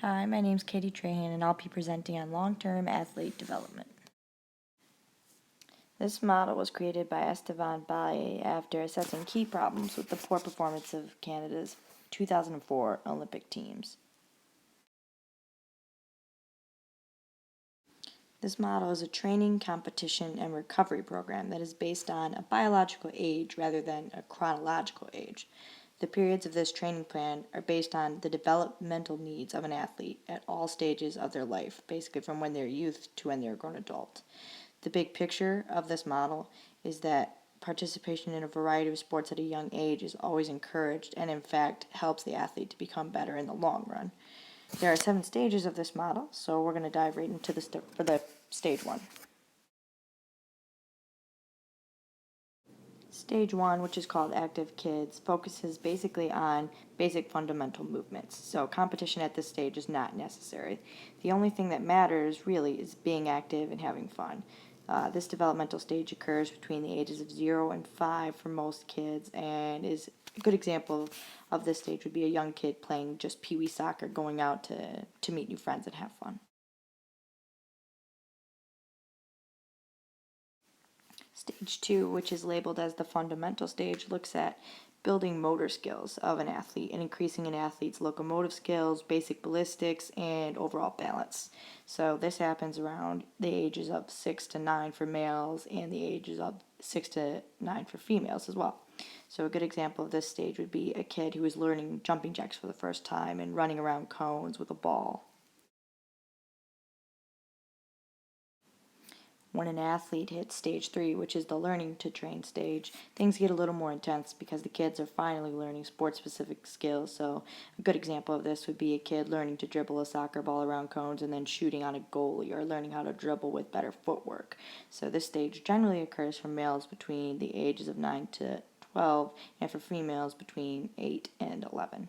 Hi, my name's Katie Trahan, and I'll be presenting on long-term athlete development. This model was created by Esteban Baye after assessing key problems with the poor performance of Canada's 2004 Olympic teams. This model is a training, competition, and recovery program that is based on a biological age rather than a chronological age. The periods of this training plan are based on the developmental needs of an athlete at all stages of their life, basically from when they're youth to when they're a grown adult. The big picture of this model is that participation in a variety of sports at a young age is always encouraged and, in fact, helps the athlete to become better in the long run. There are 7 stages of this model, so we're going to dive right into the stage 1. Stage 1, which is called Active Kids, focuses basically on basic fundamental movements. So competition at this stage is not necessary. The only thing that matters really is being active and having fun. This developmental stage occurs between the ages of 0 and 5 for most kids, and is a good example of this stage would be a young kid playing just pee-wee soccer, going out to meet new friends and have fun. Stage 2, which is labeled as the fundamental stage, looks at building motor skills of an athlete and increasing an athlete's locomotive skills, basic ballistics, and overall balance. So this happens around the ages of 6 to 9 for males and the ages of 6 to 9 for females as well. So a good example of this stage would be a kid who is learning jumping jacks for the first time and running around cones with a ball. When an athlete hits stage 3, which is the learning to train stage, things get a little more intense because the kids are finally learning sport specific skills. So, a good example of this would be a kid learning to dribble a soccer ball around cones and then shooting on a goalie, or learning how to dribble with better footwork. So, this stage generally occurs for males between the ages of 9 to 12, and for females between 8 and 11.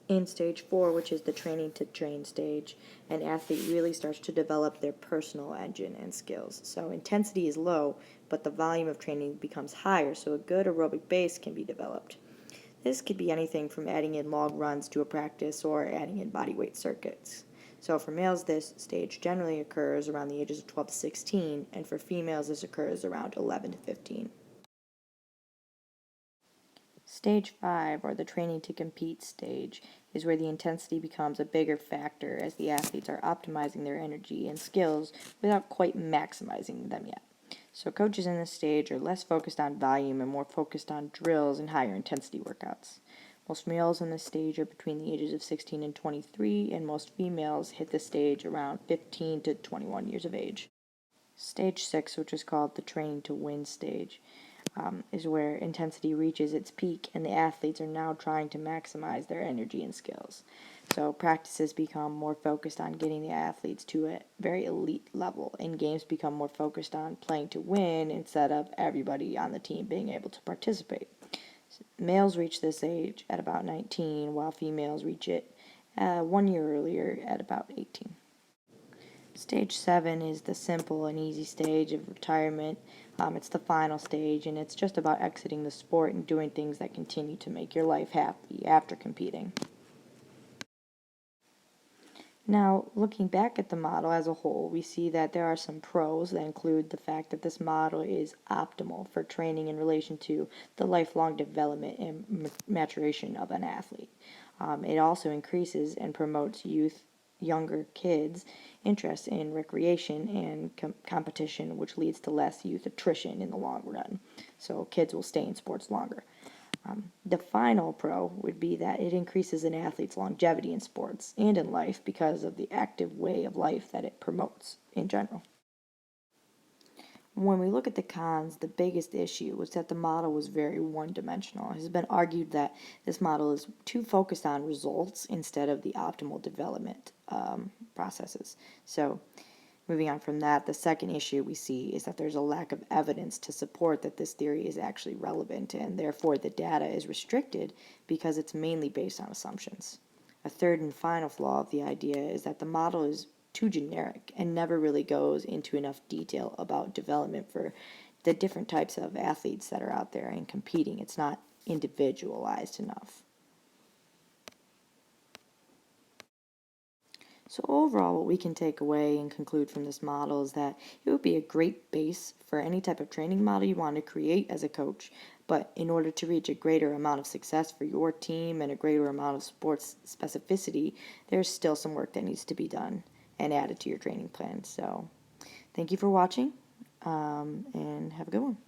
In stage 4, which is the training to train stage, an athlete really starts to develop their personal engine and skills. So intensity is low, but the volume of training becomes higher, so a good aerobic base can be developed. This could be anything from adding in long runs to a practice or adding in body weight circuits. So for males, this stage generally occurs around the ages of 12 to 16, and for females, this occurs around 11 to 15. Stage 5, or the training to compete stage, is where the intensity becomes a bigger factor as the athletes are optimizing their energy and skills without quite maximizing them yet. So coaches in this stage are less focused on volume and more focused on drills and higher intensity workouts. Most males in this stage are between the ages of 16 and 23, and most females hit this stage around 15 to 21 years of age. Stage 6, which is called the training to win stage, is where intensity reaches its peak and the athletes are now trying to maximize their energy and skills. So practices become more focused on getting the athletes to a very elite level, and games become more focused on playing to win instead of everybody on the team being able to participate. Males reach this age at about 19, while females reach it 1 year earlier at about 18. Stage 7 is the simple and easy stage of retirement. It's the final stage, and it's just about exiting the sport and doing things that continue to make your life happy after competing. Now, looking back at the model as a whole, we see that there are some pros that include the fact that this model is optimal for training in relation to the lifelong development and maturation of an athlete. It also increases and promotes younger kids' interest in recreation and competition, which leads to less youth attrition in the long run. So kids will stay in sports longer. The final pro would be that it increases an athlete's longevity in sports and in life because of the active way of life that it promotes in general. When we look at the cons, the biggest issue was that the model was very one-dimensional. It has been argued that this model is too focused on results instead of the optimal development processes. So, moving on from that, the second issue we see is that there's a lack of evidence to support that this theory is actually relevant, and therefore the data is restricted because it's mainly based on assumptions. A third and final flaw of the idea is that the model is too generic and never really goes into enough detail about development for the different types of athletes that are out there and competing. It's not individualized enough. So overall, what we can take away and conclude from this model is that it would be a great base for any type of training model you want to create as a coach. But in order to reach a greater amount of success for your team and a greater amount of sports specificity, there's still some work that needs to be done and added to your training plan. So thank you for watching, and have a good one.